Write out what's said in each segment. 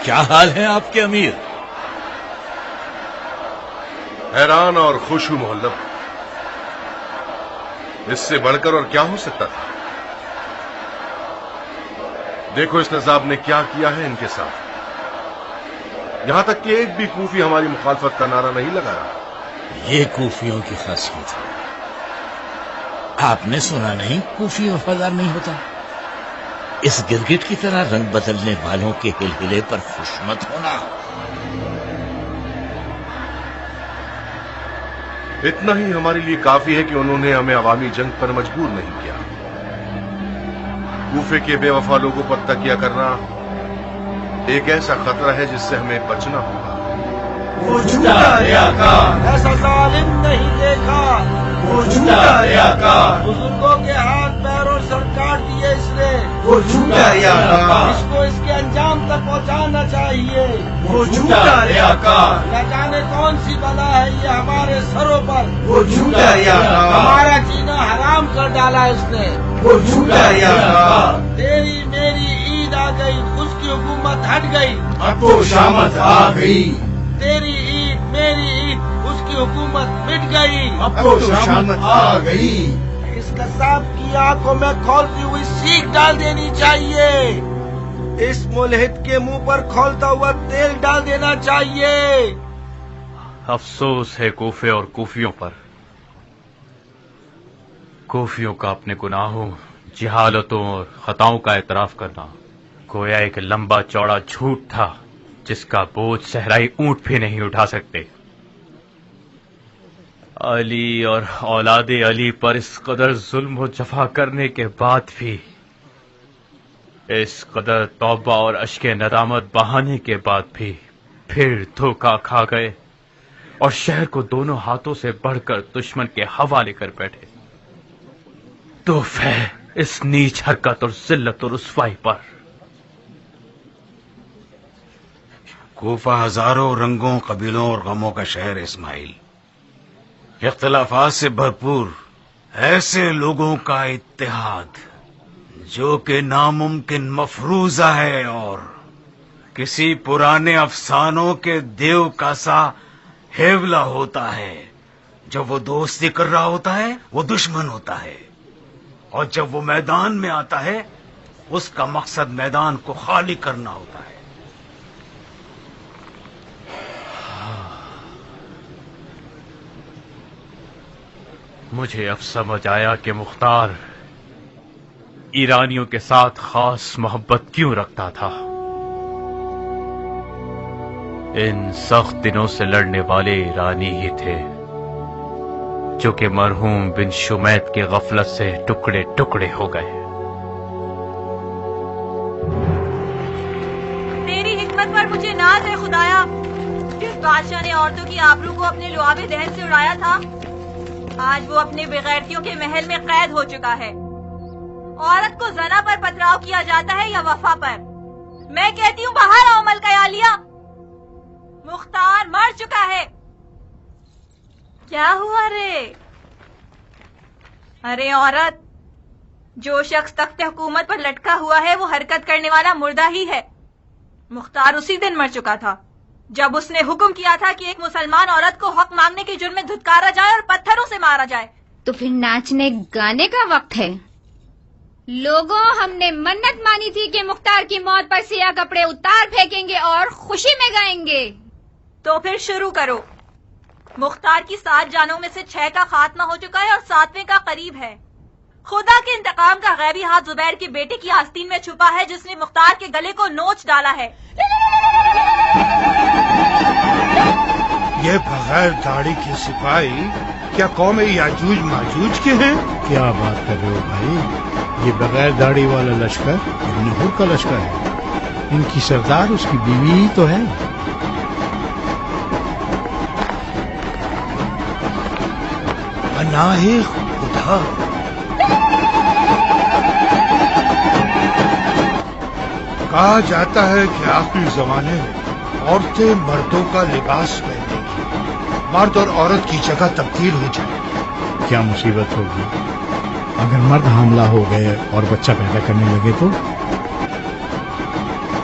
کیا حال ہے آپ کے امیر؟ حیران اور خوش ہوں محلب، اس سے بڑھ کر اور کیا ہو سکتا تھا؟ دیکھو اس نظام نے کیا کیا ہے ان کے ساتھ، یہاں تک کہ ایک بھی کوفی ہماری مخالفت کا نعرہ نہیں لگا رہا۔ یہ کوفیوں کی خاصیت ہے، آپ نے سنا نہیں کوفی وفادار نہیں ہوتا؟ اس گرگٹ کی طرح رنگ بدلنے والوں کے ہلہلے پر خوش مت ہونا۔ اتنا ہی ہمارے لیے کافی ہے کہ انہوں نے ہمیں عوامی جنگ پر مجبور نہیں کیا۔ کوفے کے بے وفا لوگوں پر تکیہ کرنا ایک ایسا خطرہ ہے جس سے ہمیں بچنا ہوگا۔ وہ جھوٹا ریاکار، ایسا ظالم نہیں دیکھا۔ وہ جھوٹا ریاکار، بزرگوں کے ہاتھ پیر اور سر کاٹ دیے اس نے۔ وہ جھوٹا ریاکار، اس کو اس کے انجام تک پہنچانا چاہیے۔ وہ جھوٹا ریاکار، نہ جانے کون سی بلا ہے یہ ہمارے سروں پر۔ وہ جھوٹا ریاکار، ہمارا جینا حرام کر ڈالا اس نے۔ وہ جھوٹا ریاکار، تیری میری عید آ گئی، اس کی حکومت ہٹ گئی، اب تو شامت آ گئی۔ تیری عید میری عید، اس کی حکومت مٹ گئی، اب تو شامت آ گئی۔ اس قذاب کی آنکھوں میں کھولتی ہوئی سیخ ڈال دینی چاہیے، اس ملحد کے منہ پر کھولتا ہوا تیل ڈال دینا چاہیے۔ افسوس ہے کوفے اور کوفیوں پر، کوفیوں کا اپنے گناہوں، جہالتوں اور خطاؤں کا اعتراف کرنا گویا ایک لمبا چوڑا جھوٹ تھا جس کا بوجھ صحرائی اونٹ بھی نہیں اٹھا سکتے۔ علی اور اولاد علی پر اس قدر ظلم و جفا کرنے کے بعد بھی، اس قدر توبہ اور اشک ندامت بہانے کے بعد بھی پھر دھوکا کھا گئے اور شہر کو دونوں ہاتھوں سے بڑھ کر دشمن کے حوالے کر بیٹھے۔ تحفہ اس نیچ حرکت اور ذلت و رسوائی پر۔ کوفہ ہزاروں رنگوں، قبیلوں اور غموں کا شہر ہے اسماعیل، اختلافات سے بھرپور ایسے لوگوں کا اتحاد جو کہ ناممکن مفروضہ ہے اور کسی پرانے افسانوں کے دیو کا سا ہیولا ہوتا ہے۔ جب وہ دوستی کر رہا ہوتا ہے وہ دشمن ہوتا ہے، اور جب وہ میدان میں آتا ہے اس کا مقصد میدان کو خالی کرنا ہوتا ہے۔ مجھے اب سمجھ آیا کہ مختار ایرانیوں کے ساتھ خاص محبت کیوں رکھتا تھا۔ ان سخت دنوں سے لڑنے والے ایرانی ہی تھے جو کہ مرحوم بن شمیت کے غفلت سے ٹکڑے ٹکڑے ہو گئے۔ تیری حکمت پر مجھے ناز ہے خدایا، جس بادشاہ نے عورتوں کی آبرو کو اپنے لعاب دہن سے اڑایا تھا آج وہ اپنے بغیرتیوں کے محل میں قید ہو چکا ہے۔ عورت کو زنا پر پتھراؤ کیا جاتا ہے یا وفا پر؟ میں کہتی ہوں باہر آؤ ملکہ عالیہ، مختار مر چکا ہے۔ کیا ہوا رے؟ ارے عورت، جو شخص تخت حکومت پر لٹکا ہوا ہے وہ حرکت کرنے والا مردہ ہی ہے۔ مختار اسی دن مر چکا تھا جب اس نے حکم کیا تھا کہ ایک مسلمان عورت کو حق مانگنے کے جرم میں دھتکارا جائے اور پتھروں سے مارا جائے۔ تو پھر ناچنے گانے کا وقت ہے۔ لوگوں، ہم نے منت مانی تھی کہ مختار کی موت پر سیاہ کپڑے اتار پھینکیں گے اور خوشی میں گائیں گے۔ تو پھر شروع کرو۔ مختار کی 7 جانوں میں سے 6 کا خاتمہ ہو چکا ہے اور 7ویں کا قریب ہے۔ خدا کے انتقام کا غیبی ہاتھ زبیر کے بیٹے کی آستین میں چھپا ہے جس نے مختار کے گلے کو نوچ ڈالا ہے۔ یہ بغیر داڑھی کے سپاہی کیا قوم یاجوج ماجوج کے ہیں؟ کیا بات کر رہے ہو بھائی؟ یہ بغیر داڑھی والا لشکر ابن حر کا لشکر ہے، ان کی سردار اس کی بیوی ہی تو ہے۔ پناہ خدا، کہا جاتا ہے کہ آخری زمانے میں عورتیں مردوں کا لباس پہنیں گی، مرد اور عورت کی جگہ تبدیل ہو جائے گی۔ کیا مصیبت ہوگی اگر مرد حاملہ ہو گئے اور بچہ پیدا کرنے لگے تو؟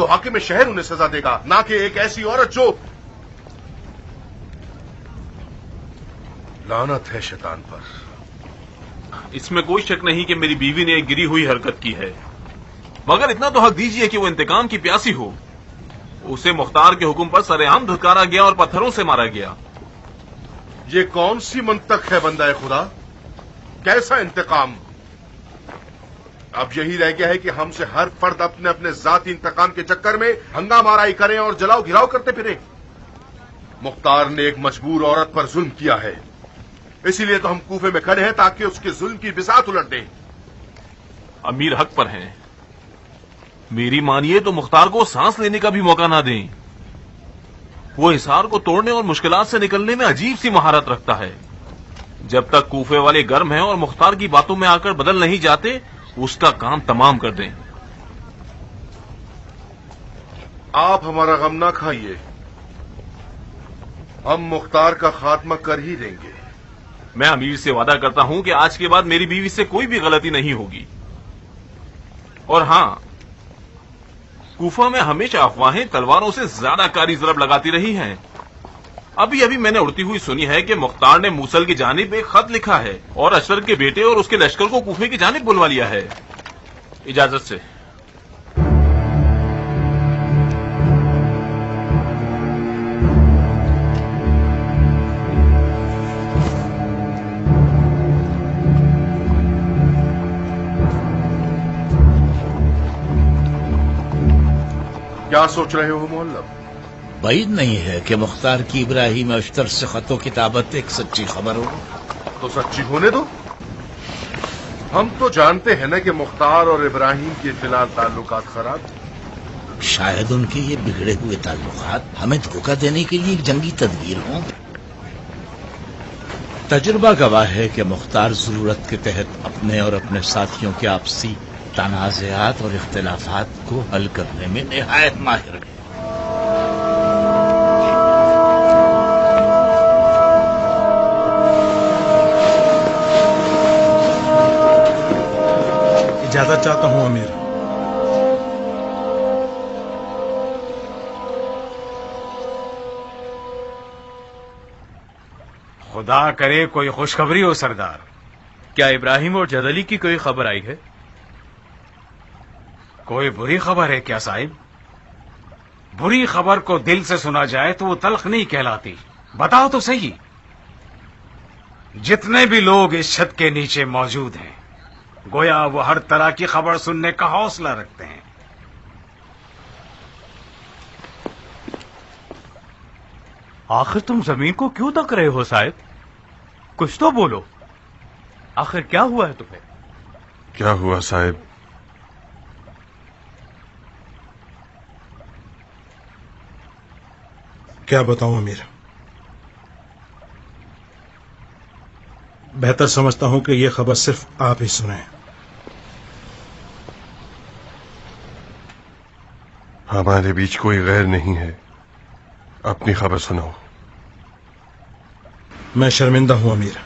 تو حاکم شہر انہیں سزا دے گا، نہ کہ ایک ایسی عورت جو... لعنت ہے شیطان پر۔ اس میں کوئی شک نہیں کہ میری بیوی نے ایک گری ہوئی حرکت کی ہے، مگر اتنا تو حق دیجیے کہ وہ انتقام کی پیاسی ہو۔ اسے مختار کے حکم پر سر عام دھتکارا گیا اور پتھروں سے مارا گیا۔ یہ کون سی منطق ہے بندہ خدا؟ کیسا انتقام؟ اب یہی رہ گیا ہے کہ ہم سے ہر فرد اپنے اپنے ذاتی انتقام کے چکر میں ہنگامہ آرائی کریں اور جلاؤ گھراؤ کرتے پھریں۔ مختار نے ایک مجبور عورت پر ظلم کیا ہے، اسی لیے تو ہم کوفے میں کھڑے ہیں تاکہ اس کے ظلم کی بساط الٹ دیں۔ امیر حق پر ہیں، میری مانیے تو مختار کو سانس لینے کا بھی موقع نہ دیں۔ وہ حصار کو توڑنے اور مشکلات سے نکلنے میں عجیب سی مہارت رکھتا ہے۔ جب تک کوفے والے گرم ہیں اور مختار کی باتوں میں آ کر بدل نہیں جاتے، اس کا کام تمام کر دیں۔ آپ ہمارا غم نہ کھائیے، ہم مختار کا خاتمہ کر ہی دیں گے۔ میں امیر سے وعدہ کرتا ہوں کہ آج کے بعد میری بیوی سے کوئی بھی غلطی نہیں ہوگی۔ اور ہاں، کوفہ میں ہمیشہ افواہیں تلواروں سے زیادہ کاری ضرب لگاتی رہی ہیں۔ ابھی میں نے اڑتی ہوئی سنی ہے کہ مختار نے موصل کی جانب ایک خط لکھا ہے اور اشرف کے بیٹے اور اس کے لشکر کو کوفے کی جانب بلوا لیا ہے۔ اجازت سے۔ کیا سوچ رہے ہو معلم؟ بعید نہیں ہے کہ مختار کی ابراہیم اشتر سے خط و کتابت ایک سچی خبر ہو۔ تو سچی ہونے دو۔ ہم تو جانتے ہیں نا کہ مختار اور ابراہیم کے فی الحال تعلقات خراب۔ شاید ان کے یہ بگڑے ہوئے تعلقات ہمیں دھوکہ دینے کے لیے ایک جنگی تدبیر ہوں۔ تجربہ گواہ ہے کہ مختار ضرورت کے تحت اپنے اور اپنے ساتھیوں کے آپسی تنازعات اور اختلافات کو حل کرنے میں نہایت ماہر ہے۔ اجازت چاہتا ہوں امیر۔ خدا کرے کوئی خوشخبری ہو سردار۔ کیا ابراہیم اور جدلی کی کوئی خبر آئی ہے؟ کوئی بری خبر ہے کیا صاحب؟ بری خبر کو دل سے سنا جائے تو وہ تلخ نہیں کہلاتی۔ بتاؤ تو صحیح، جتنے بھی لوگ اس چھت کے نیچے موجود ہیں گویا وہ ہر طرح کی خبر سننے کا حوصلہ رکھتے ہیں۔ آخر تم زمین کو کیوں تک رہے ہو صاحب؟ کچھ تو بولو، آخر کیا ہوا ہے تمہیں؟ کیا ہوا صاحب؟ کیا بتاؤں امیر؟ بہتر سمجھتا ہوں کہ یہ خبر صرف آپ ہی سنیں۔ ہمارے بیچ کوئی غیر نہیں ہے، اپنی خبر سناؤ۔ میں شرمندہ ہوں امیر،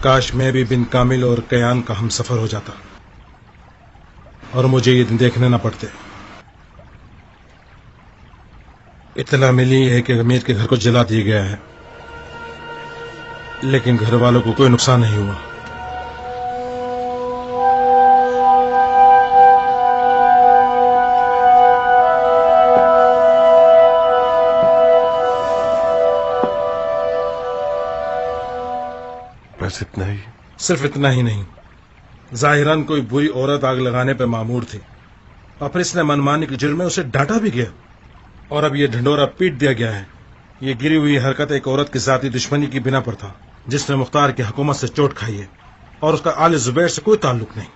کاش میں بھی بن کامل اور کیان کا ہم سفر ہو جاتا اور مجھے یہ دن دیکھنے نہ پڑتے۔ اطلاع ملی ہے کہ امیر کے گھر کو جلا دیا گیا ہے، لیکن گھر والوں کو کوئی نقصان نہیں ہوا۔ بس اتنا ہی؟ صرف اتنا ہی نہیں، ظاہراً کوئی بری عورت آگ لگانے پہ مامور تھی اور پھر اس نے منمانی کے جرم میں اسے ڈانٹا بھی گیا، اور اب یہ ڈھنڈورا پیٹ دیا گیا ہے۔ یہ گری ہوئی حرکت ایک عورت کی ذاتی دشمنی کی بنا پر تھا جس نے مختار کی حکومت سے چوٹ کھائی ہے، اور اس کا آل زبیر سے کوئی تعلق نہیں۔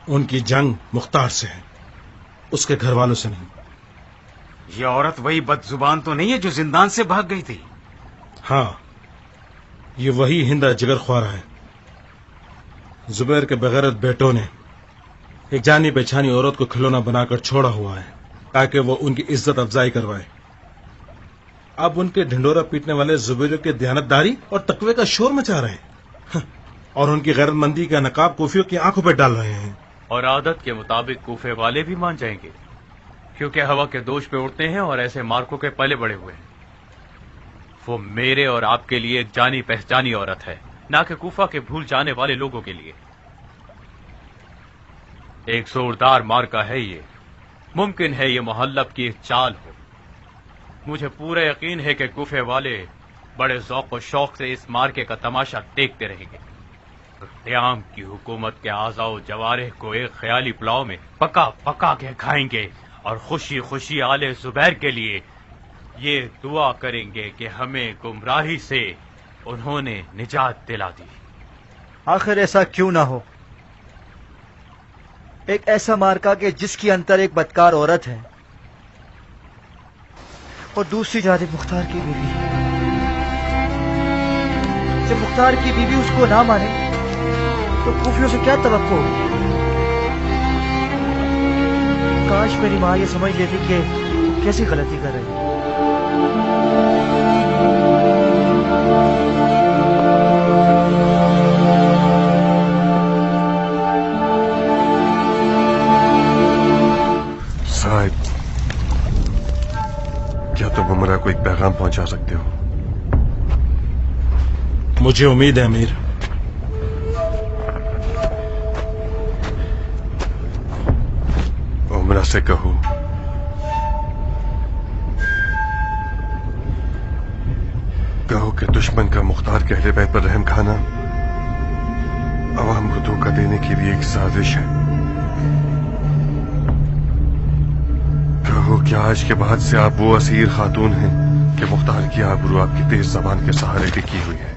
ان کی جنگ مختار سے ہے، اس کے گھر والوں سے نہیں۔ یہ عورت وہی بد زبان تو نہیں ہے جو زندان سے بھاگ گئی تھی؟ ہاں، یہ وہی ہندا جگر خوارہ ہے۔ زبیر کے بغیرت بیٹوں نے ایک جانی پہچانی عورت کو کھلونا بنا کر چھوڑا ہوا ہے تاکہ وہ ان کی عزت افزائی کروائے۔ اب ان کے ڈھنڈورا پیٹنے والے زبیروں کے دیانتداری اور تقوی کا شور مچا رہے ہیں اور ان کی غیرت مندی کا نقاب کوفیوں کی آنکھوں پہ ڈال رہے ہیں۔ اور عادت کے مطابق کوفے والے بھی مان جائیں گے، کیونکہ ہوا کے دوش پہ اڑتے ہیں اور ایسے مارکوں کے پلے بڑے ہوئے ہیں۔ وہ میرے اور آپ کے لیے ایک جانی پہچانی عورت ہے، نہ کہ کوفہ کے بھول جانے والے لوگوں کے لیے۔ ایک زوردار مارکا ہے یہ، ممکن ہے یہ محلب کی ایک چال ہو۔ مجھے پورا یقین ہے کہ کوفے والے بڑے ذوق و شوق سے اس مارکے کا تماشا دیکھتے رہیں گے۔ قیام کی حکومت کے اعضاء و جوارح کو ایک خیالی پلاؤ میں پکا پکا کے کھائیں گے اور خوشی خوشی آل زبیر کے لیے یہ دعا کریں گے کہ ہمیں گمراہی سے انہوں نے نجات دلا دی۔ آخر ایسا کیوں نہ ہو؟ ایک ایسا مارکا کہ جس کی انتر ایک بدکار عورت ہے اور دوسری جانب مختار کی بیوی۔ جب مختار کی بیوی اس کو نہ مانے تو کوفیوں سے کیا توقع ہوگی؟ کاش میری ماں یہ سمجھ لیتی کہ وہ کیسی غلطی کر رہی ہے۔ صاحب، کیا تم عمرہ کو ایک پیغام پہنچا سکتے ہو؟ مجھے امید ہے امیر۔ عمرہ سے کہو کہ دشمن کا مختار کے اہل بیت پر رحم کھانا عوام کو دھوکہ دینے کے لیے ایک سازش ہے۔ کہو کہ آج کے بعد سے آپ وہ اسیر خاتون ہیں کہ مختار کی آبرو آپ کی تیز زبان کے سہارے ٹکی ہوئی ہے۔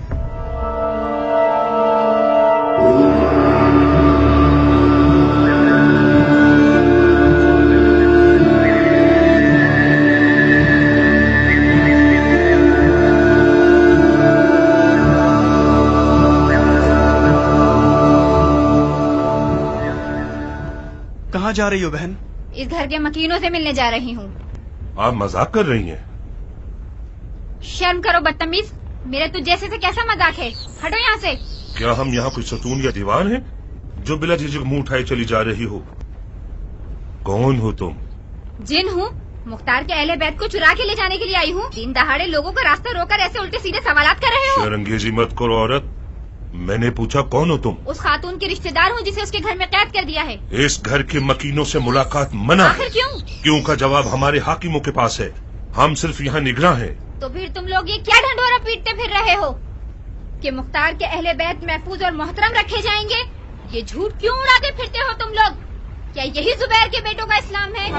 کہاں جا رہی ہو بہن؟ اس گھر کے مکینوں سے ملنے جا رہی ہوں۔ آپ مذاق کر رہی ہیں؟ شرم کرو بدتمیز، میرے تو جیسے سے کیسا مذاق ہے؟ ہٹو یہاں سے۔ کیا ہم یہاں کوئی ستون یا دیوار ہیں جو بلا جھجک منہ اٹھائے چلی جا رہی ہو؟ کون ہو تم؟ جن ہوں، مختار کے اہل بیت کو چرا کے لے جانے کے لیے آئی ہوں۔ دن دہاڑے لوگوں کا راستہ روک کر ایسے الٹے سیدھے سوالات کر رہے ہو۔ شرمگیزی مت کرو عورت، میں نے پوچھا کون ہو تم؟ اس خاتون کے رشتہ دار ہوں جسے اس کے گھر میں قید کر دیا ہے۔ اس گھر کے مکینوں سے ملاقات منع ہے۔ آخر کیوں؟ کیوں کا جواب ہمارے حاکموں کے پاس ہے، ہم صرف یہاں نگراں ہیں۔ تو پھر تم لوگ یہ کیا ڈھنڈورا پیٹتے پھر رہے ہو کہ مختار کے اہل بیت محفوظ اور محترم رکھے جائیں گے؟ یہ جھوٹ کیوں اڑاتے پھرتے ہو تم لوگ؟ کیا یہی زبیر کے بیٹوں کا اسلام ہے؟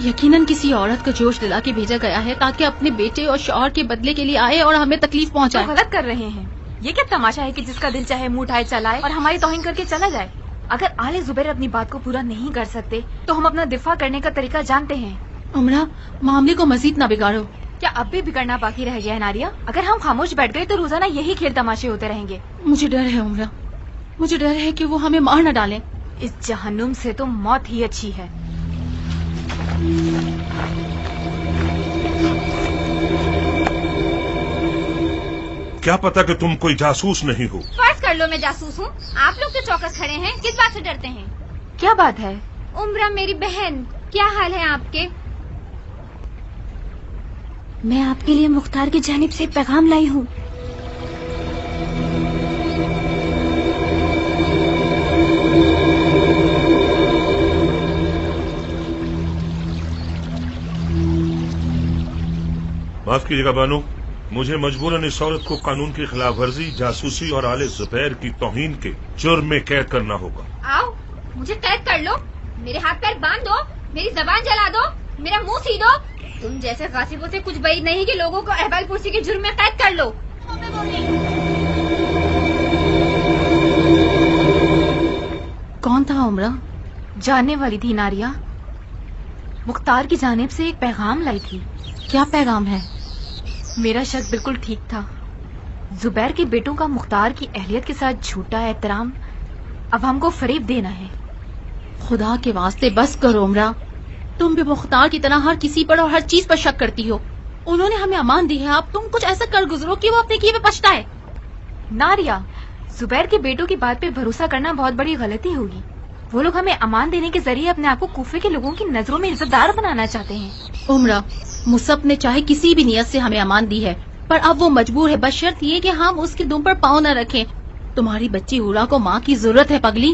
یقیناً کسی عورت کو جوش دلا کے بھیجا گیا ہے تاکہ اپنے بیٹے اور شوہر کے بدلے کے لیے آئے اور ہمیں تکلیف پہنچائے۔ غلط کر رہے ہیں۔ یہ کیا تماشا ہے کہ جس کا دل چاہے منہ اٹھائے چلائے اور ہماری توہین کر کے چلا جائے؟ اگر آل زبیر اپنی بات کو پورا نہیں کر سکتے تو ہم اپنا دفاع کرنے کا طریقہ جانتے ہیں۔ عمرہ، معاملے کو مزید نہ بگاڑو۔ کیا اب بھی بگڑنا باقی رہ گیا ہے ناریا؟ اگر ہم خاموش بیٹھ گئے تو روزانہ یہی کھیل تماشے ہوتے رہیں گے۔ مجھے ڈر ہے عمرہ، مجھے ڈر ہے کہ وہ ہمیں مار نہ ڈالیں۔ اس جہنم سے تو موت ہی اچھی ہے۔ کیا پتا کہ تم کوئی جاسوس نہیں ہو؟ فرض کر لو میں جاسوس ہوں، آپ لوگ تو چوکس کھڑے ہیں، کس بات سے ڈرتے ہیں؟ کیا بات ہے؟ عمرہ میری بہن، کیا حال ہے آپ کے؟ میں آپ کے لیے مختار کی جانب سے پیغام لائی ہوں۔ معاف کیجیے گا بانو، مجھے مجبوراً اس عورت کو قانون کی خلاف ورزی، جاسوسی اور آل زبیر کی توہین کے جرم میں قید کرنا ہوگا۔ آؤ مجھے قید کر لو، میرے ہاتھ پیر باندھ دو، میری زبان جلا دو، میرا منہ سی دو۔ تم جیسے غاصبوں سے کچھ بعید نہیں کہ لوگوں کو احوال پرسی کے جرم میں قید کر لو۔ کون تھا عمرہ؟ جاننے والی تھی ناریا، مختار کی جانب سے ایک پیغام لائی تھی۔ کیا پیغام ہے؟ میرا شک بالکل ٹھیک تھا۔ زبیر کے بیٹوں کا مختار کی اہلیت کے ساتھ جھوٹا احترام اب ہم کو فریب دینا ہے۔ خدا کے واسطے بس کرو عمرہ، تم بھی مختار کی طرح ہر کسی پر اور ہر چیز پر شک کرتی ہو۔ انہوں نے ہمیں امان دی ہے، اب تم کچھ ایسا کر گزرو کہ وہ اپنے کیے پہ پچھتائے۔ ناریا، زبیر کے بیٹوں کی بات پہ بھروسہ کرنا بہت بڑی غلطی ہوگی. وہ لوگ ہمیں امان دینے کے ذریعے اپنے آپ کو کوفے کے لوگوں کی نظروں میں عزت دار بنانا چاہتے ہیں. عمرہ، مصعب نے چاہے کسی بھی نیت سے ہمیں امان دی ہے، پر اب وہ مجبور ہے، بشرط یہ کہ ہم اس کے دم پر پاؤں نہ رکھیں. تمہاری بچی ہورا کو ماں کی ضرورت ہے پگلی.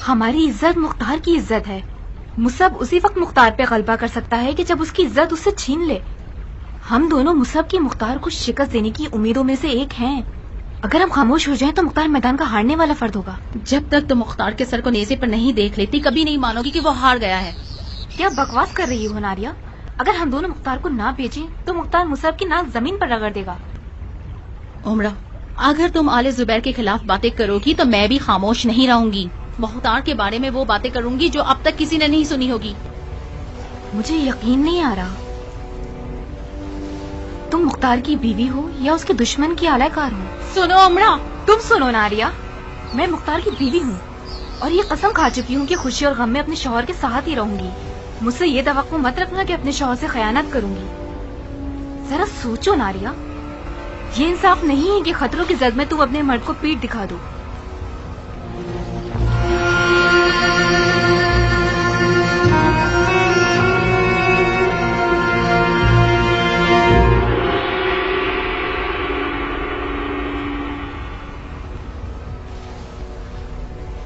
ہماری عزت مختار کی عزت ہے. مصعب اسی وقت مختار پہ غلبہ کر سکتا ہے کہ جب اس کی عزت اس سے چھین لے. ہم دونوں مصعب کی مختار کو شکست دینے کی امیدوں میں سے ایک ہیں. اگر ہم خاموش ہو جائیں تو مختار میدان کا ہارنے والا فرد ہوگا. جب تک تم مختار کے سر کو نیزے پر نہیں دیکھ لیتی کبھی نہیں مانو گی کہ وہ ہار گیا ہے. کیا بکواس کر رہی ہو ناریہ؟ اگر ہم دونوں مختار کو نہ بھیجیں تو مختار مصعب کی ناک زمین پر رگڑ دے گا. عمرہ، اگر تم آل زبیر کے خلاف باتیں کرو گی تو میں بھی خاموش نہیں رہوں گی. مختار کے بارے میں وہ باتیں کروں گی جو اب تک کسی نے نہیں سنی ہوگی. مجھے یقین نہیں آ رہا. تم مختار کی بیوی ہو یا اس کے دشمن کی اعلی کار ہو؟ سنو عمرہ. تم سنو ناریہ، میں مختار کی بیوی ہوں اور یہ قسم کھا چکی ہوں کہ خوشی اور غم میں اپنے شوہر کے ساتھ ہی رہوں گی. مجھ سے یہ توقع مت رکھنا کہ اپنے شوہر سے خیانت کروں گی. ذرا سوچو ناریہ، یہ انصاف نہیں ہے کہ خطروں کی زد میں تم اپنے مرد کو پیٹ دکھا دو.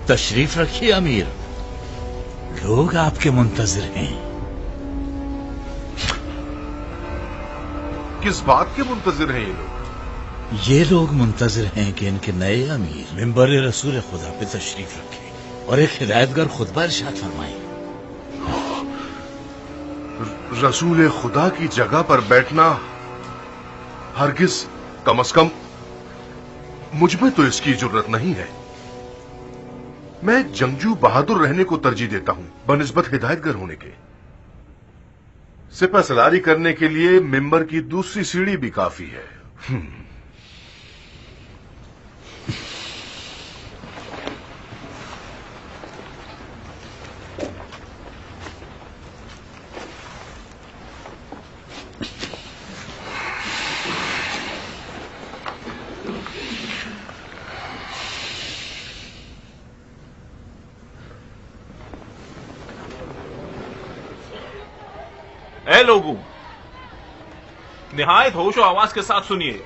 تشریف رکھیے امیر، لوگ آپ کے منتظر ہیں. کس بات کے منتظر ہیں یہ لوگ؟ یہ لوگ منتظر ہیں کہ ان کے نئے امیر منبر رسول خدا پہ تشریف رکھیں اور ایک ہدایتگر خطبہ ارشاد فرمائیں. رسول خدا کی جگہ پر بیٹھنا ہرگز، کم از کم مجھ میں تو اس کی جرت نہیں ہے. میں جنگجو بہادر رہنے کو ترجیح دیتا ہوں بنسبت ہدایتگر ہونے کے. سپہ سلاری کرنے کے لیے ممبر کی دوسری سیڑھی بھی کافی ہے. اے لوگوں، نہایت ہوش و آواز کے ساتھ سنیے،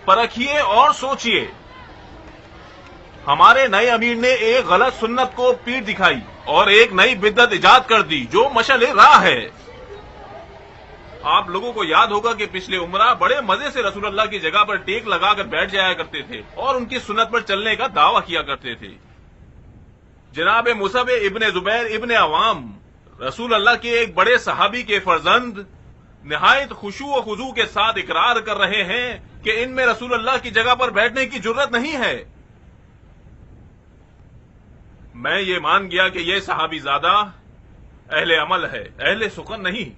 پرکھیے اور سوچیے. ہمارے نئے امیر نے ایک غلط سنت کو پیٹ دکھائی اور ایک نئی بدعت ایجاد کر دی جو مشعل راہ ہے. آپ لوگوں کو یاد ہوگا کہ پچھلے عمرہ بڑے مزے سے رسول اللہ کی جگہ پر ٹیک لگا کر بیٹھ جایا کرتے تھے اور ان کی سنت پر چلنے کا دعویٰ کیا کرتے تھے. جناب مصعب ابن زبیر ابن عوام، رسول اللہ کے ایک بڑے صحابی کے فرزند، نہایت خشوع و خضوع کے ساتھ اقرار کر رہے ہیں کہ ان میں رسول اللہ کی جگہ پر بیٹھنے کی جرت نہیں ہے. میں یہ مان گیا کہ یہ صحابی زادہ اہل عمل ہے، اہل سخن نہیں،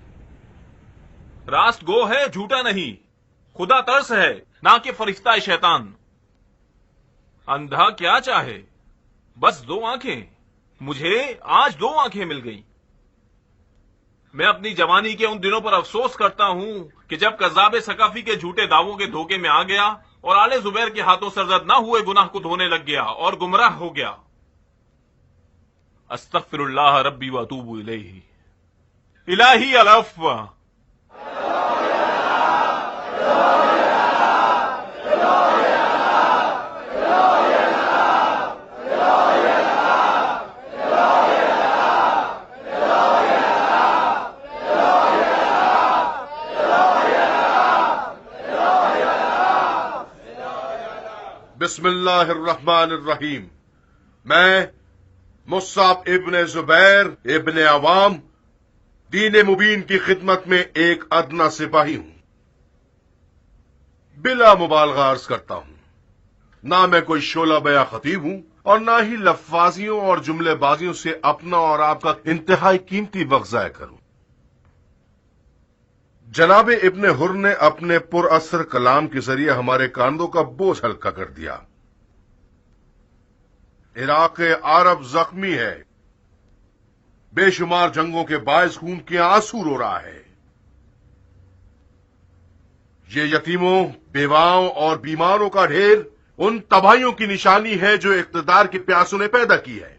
راست گو ہے، جھوٹا نہیں، خدا ترس ہے نہ کہ فرشتہ شیطان. اندھا کیا چاہے، بس 2 آنکھیں. مجھے آج 2 آنکھیں مل گئیں. میں اپنی جوانی کے ان دنوں پر افسوس کرتا ہوں کہ جب کذاب ثقافی کے جھوٹے دعووں کے دھوکے میں آ گیا اور آل زبیر کے ہاتھوں سرزد نہ ہوئے گناہ کو دھونے لگ گیا اور گمراہ ہو گیا. استغفر اللہ ربی واتوب الیہ. الہی العفو. بسم اللہ الرحمن الرحیم. میں مصعب ابن زبیر ابن عوام دین مبین کی خدمت میں ایک ادنا سپاہی ہوں. بلا مبالغہ عرض کرتا ہوں، نہ میں کوئی شعلہ بیاں خطیب ہوں اور نہ ہی لفاظیوں اور جملے بازیوں سے اپنا اور آپ کا انتہائی قیمتی وقت ضائع کروں. جناب ابن حر نے اپنے پر اثر کلام کے ذریعے ہمارے کاندھوں کا بوجھ ہلکا کر دیا. عراق عرب زخمی ہے، بے شمار جنگوں کے باعث خون کے آنسو رو رہا ہے. یہ یتیموں، بیواؤں اور بیماروں کا ڈھیر ان تباہیوں کی نشانی ہے جو اقتدار کے پیاسوں نے پیدا کی ہے.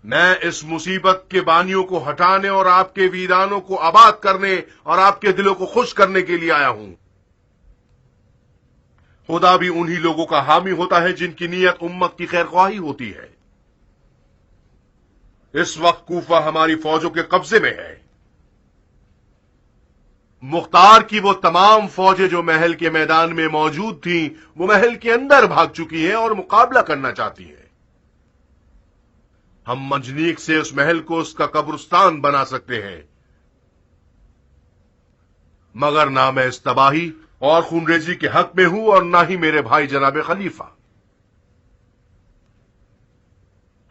میں اس مصیبت کے بانیوں کو ہٹانے اور آپ کے ویرانوں کو آباد کرنے اور آپ کے دلوں کو خوش کرنے کے لیے آیا ہوں. خدا بھی انہی لوگوں کا حامی ہوتا ہے جن کی نیت امت کی خیر خواہی ہوتی ہے. اس وقت کوفہ ہماری فوجوں کے قبضے میں ہے. مختار کی وہ تمام فوجیں جو محل کے میدان میں موجود تھیں وہ محل کے اندر بھاگ چکی ہیں اور مقابلہ کرنا چاہتی ہیں. ہم منجنیق سے اس محل کو اس کا قبرستان بنا سکتے ہیں، مگر نہ میں اس تباہی اور خونریزی کے حق میں ہوں اور نہ ہی میرے بھائی جناب خلیفہ.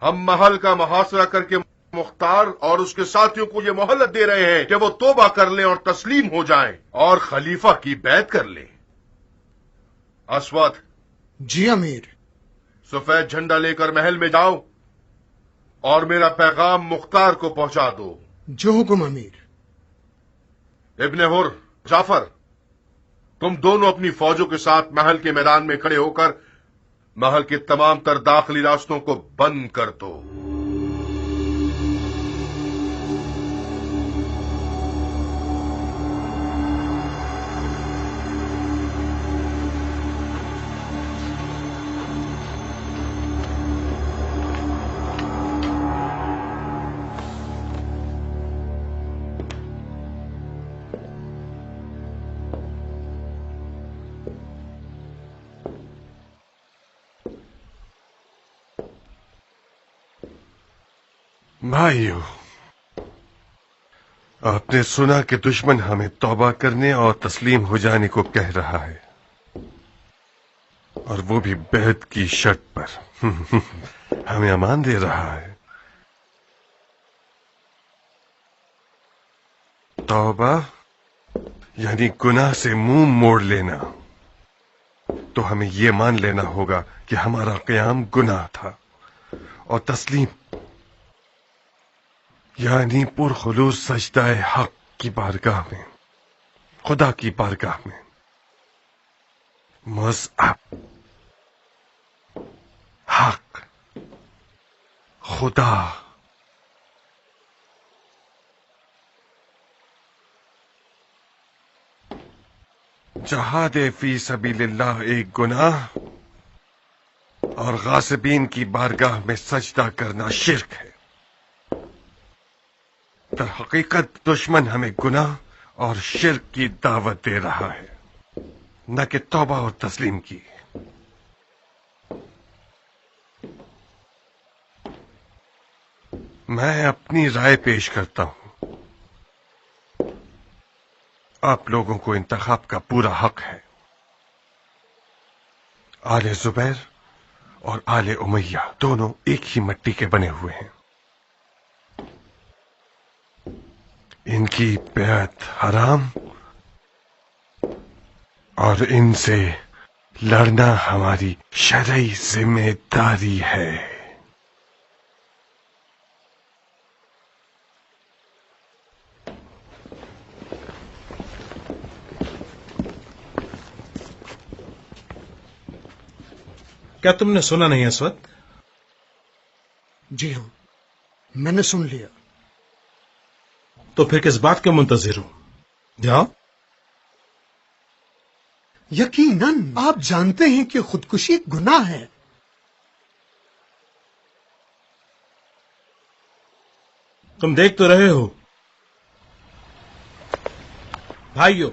ہم محل کا محاصرہ کر کے مختار اور اس کے ساتھیوں کو یہ مہلت دے رہے ہیں کہ وہ توبہ کر لیں اور تسلیم ہو جائیں اور خلیفہ کی بیعت کر لیں. اسود. جی امیر. سفید جھنڈا لے کر محل میں جاؤ اور میرا پیغام مختار کو پہنچا دو. جو حکم امیر. ابن حر، جعفر، تم دونوں اپنی فوجوں کے ساتھ محل کے میدان میں کھڑے ہو کر محل کے تمام تر داخلی راستوں کو بند کر دو. بھائیو، آپ نے سنا کہ دشمن ہمیں توبہ کرنے اور تسلیم ہو جانے کو کہہ رہا ہے، اور وہ بھی بیعت کی شرط پر. ہمیں امان دے رہا ہے. توبہ یعنی گناہ سے منہ موڑ لینا. تو ہمیں یہ مان لینا ہوگا کہ ہمارا قیام گناہ تھا، اور تسلیم یعنی پرخلوص سجدہ حق کی بارگاہ میں، خدا کی بارگاہ میں. مذہب، حق، خدا. جہاد فی سبیل اللہ ایک گناہ اور غاصبین کی بارگاہ میں سجدہ کرنا شرک ہے. در حقیقت دشمن ہمیں گناہ اور شرک کی دعوت دے رہا ہے، نہ کہ توبہ اور تسلیم کی. میں اپنی رائے پیش کرتا ہوں. آپ لوگوں کو انتخاب کا پورا حق ہے. آل زبیر اور آل امیہ دونوں ایک ہی مٹی کے بنے ہوئے ہیں. ان کی بیعت حرام اور ان سے لڑنا ہماری شرعی ذمہ داری ہے. کیا تم نے سنا نہیں اسود؟ جی ہاں، میں نے سن لیا. تو پھر کس بات کے منتظر ہو؟ جاؤ. یقیناً آپ جانتے ہیں کہ خودکشی گناہ ہے. تم دیکھ تو رہے ہو بھائیو،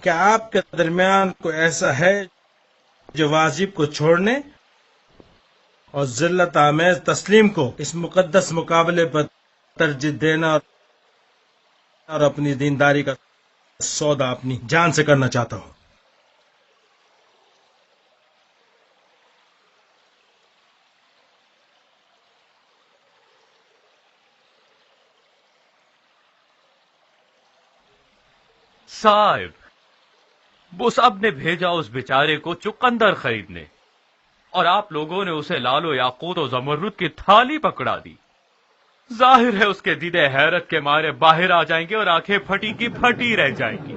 کیا آپ کے درمیان کوئی ایسا ہے جو واجب کو چھوڑنے اور ذلت آمیز تسلیم کو اس مقدس مقابلے پر ترجیح دینا اور اپنی دینداری کا سودا اپنی جان سے کرنا چاہتا ہو؟ صاحب، مصعب نے بھیجا اس بیچارے کو چقندر خریدنے، اور آپ لوگوں نے اسے لال و یاقوت و زمرد کی تھالی پکڑا دی. ظاہر ہے اس کے دیدے حیرت کے مارے باہر آ جائیں گے اور آنکھیں پھٹی کی پھٹی رہ جائیں گی.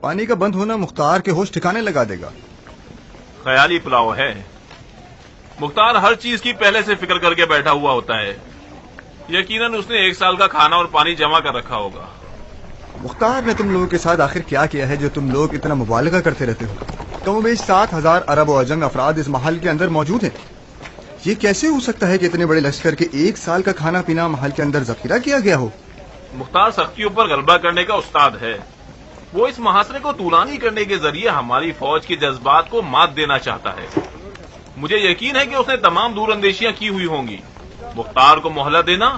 پانی کا بند ہونا مختار کے ہوش ٹھکانے لگا دے گا. خیالی پلاؤ ہے. مختار ہر چیز کی پہلے سے فکر کر کے بیٹھا ہوا ہوتا ہے. یقیناً اس نے 1 سال کا کھانا اور پانی جمع کر رکھا ہوگا. مختار نے تم لوگوں کے ساتھ آخر کیا کیا ہے جو تم لوگ اتنا مبالغہ کرتے رہتے ہو؟ کم و بیش 7,000 عرب و عجم افراد اس محل کے اندر موجود ہیں. یہ کیسے ہو سکتا ہے کہ اتنے بڑے لشکر کے 1 سال کا کھانا پینا محل کے اندر ذخیرہ کیا گیا ہو؟ مختار سختیوں پر غلبہ کرنے کا استاد ہے. وہ اس محاصرے کو طولانی کرنے کے ذریعے ہماری فوج کے جذبات کو مات دینا چاہتا ہے. مجھے یقین ہے کہ اس نے تمام دور اندیشیاں کی ہوئی ہوں گی. مختار کو مہلت دینا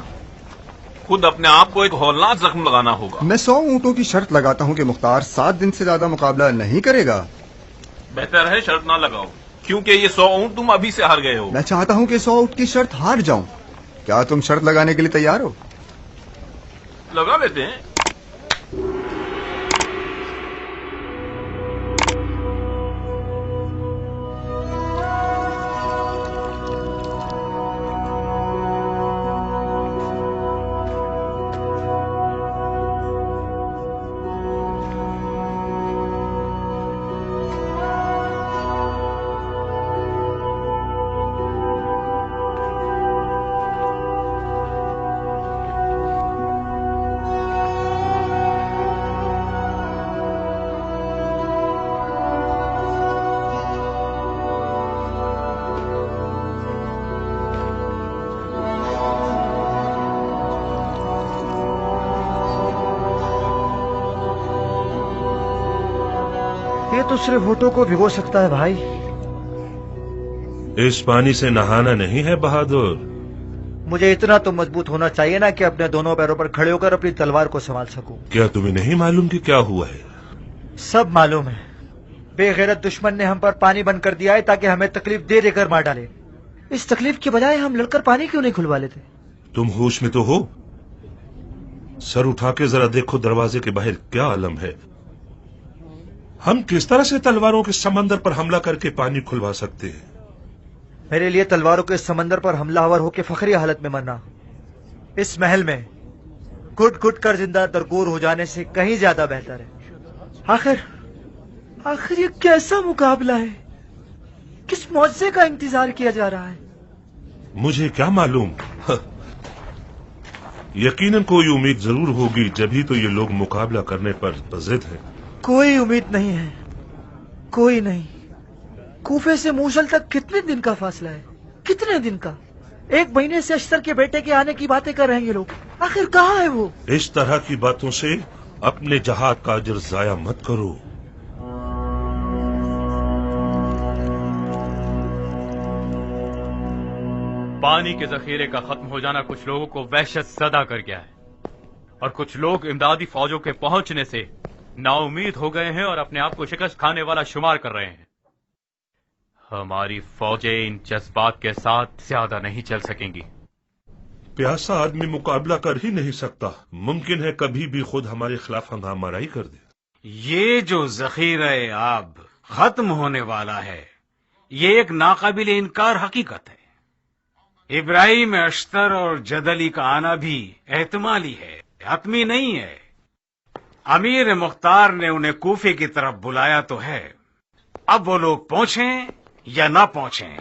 خود اپنے آپ کو ایک ہولناک زخم لگانا ہوگا. میں 100 اونٹوں کی شرط لگاتا ہوں کہ مختار 7 دن سے زیادہ مقابلہ نہیں کرے گا. بہتر ہے شرط نہ لگاؤ، کیونکہ یہ 100 اونٹ تم ابھی سے ہار گئے ہو. میں چاہتا ہوں کہ 100 اونٹ کی شرط ہار جاؤں. کیا تم شرط لگانے کے لیے تیار ہو؟ لگا لیتے ہیں. یہ تو صرف ہونٹوں کو بھگو سکتا ہے بھائی. اس پانی سے نہانا نہیں ہے بہادر. مجھے اتنا تو مضبوط ہونا چاہیے نا کہ اپنے دونوں پیروں پر کھڑے ہو کر اپنی تلوار کو سنبھال سکوں. کیا تمہیں نہیں معلوم کہ کیا ہوا ہے؟ سب معلوم ہے. بے غیرت دشمن نے ہم پر پانی بند کر دیا ہے تاکہ ہمیں تکلیف دے دے کر مار ڈالے. اس تکلیف کے بجائے ہم لڑ کر پانی کیوں نہیں کھلوا لیتے؟ تم ہوش میں تو ہو؟ سر اٹھا کے ذرا دیکھو دروازے کے باہر کیا عالم ہے. ہم کس طرح سے تلواروں کے سمندر پر حملہ کر کے پانی کھلوا سکتے ہیں؟ میرے لیے تلواروں کے سمندر پر حملہ آور ہو کے فخری حالت میں مرنا اس محل میں گھٹ گھٹ کر زندہ درگور ہو جانے سے کہیں زیادہ بہتر ہے. آخر یہ کیسا مقابلہ ہے؟ کس معجزے کا انتظار کیا جا رہا ہے؟ مجھے کیا معلوم. یقیناً کوئی امید ضرور ہوگی، جبھی تو یہ لوگ مقابلہ کرنے پر ضد ہیں. کوئی امید نہیں ہے، کوئی نہیں. کوفے سے موصل تک کتنے دن کا فاصلہ ہے؟ کتنے دن کا؟ 1 مہینے سے اشتر کے بیٹے کے آنے کی باتیں کر رہے ہیں یہ لوگ. آخر کہاں ہے وہ؟ اس طرح کی باتوں سے اپنے جہاد کا اجر ضائع مت کرو. پانی کے ذخیرے کا ختم ہو جانا کچھ لوگوں کو وحشت زدہ کر گیا ہے، اور کچھ لوگ امدادی فوجوں کے پہنچنے سے نا امید ہو گئے ہیں اور اپنے آپ کو شکست کھانے والا شمار کر رہے ہیں. ہماری فوجیں ان جذبات کے ساتھ زیادہ نہیں چل سکیں گی. پیاسا آدمی مقابلہ کر ہی نہیں سکتا. ممکن ہے کبھی بھی خود ہمارے خلاف ہنگامہ آرائی کر دے. یہ جو ذخیرہ آب ختم ہونے والا ہے یہ ایک ناقابل انکار حقیقت ہے. ابراہیم اشتر اور جدلی کا آنا بھی احتمالی ہے، حتمی نہیں ہے. امیر مختار نے انہیں کوفے کی طرف بلایا تو ہے، اب وہ لوگ پہنچیں یا نہ پہنچیں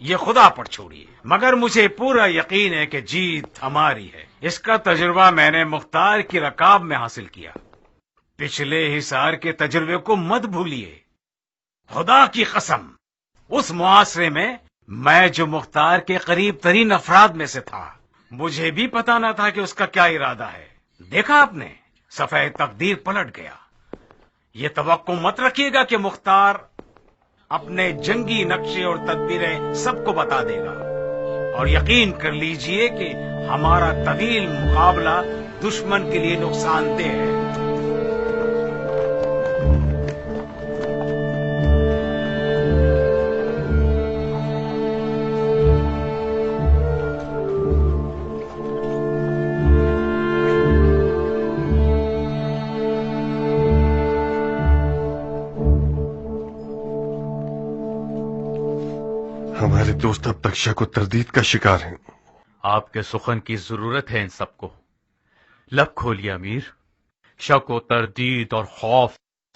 یہ خدا پر چھوڑیے، مگر مجھے پورا یقین ہے کہ جیت ہماری ہے. اس کا تجربہ میں نے مختار کی رکاب میں حاصل کیا. پچھلے حصار کے تجربے کو مت بھولیے. خدا کی قسم اس معاشرے میں میں جو مختار کے قریب ترین افراد میں سے تھا، مجھے بھی پتا نہ تھا کہ اس کا کیا ارادہ ہے. دیکھا آپ نے، صفحہ تقدیر پلٹ گیا. یہ توقع مت رکھیے گا کہ مختار اپنے جنگی نقشے اور تدبیریں سب کو بتا دے گا، اور یقین کر لیجئے کہ ہمارا طویل مقابلہ دشمن کے لیے نقصان دہ ہے. ہمارے دوست اب تک شک و تردید کا شکار ہیں. آپ کے سخن کی ضرورت ہے ان سب کو. لب کھولیے امیر. شک و تردید اور خوف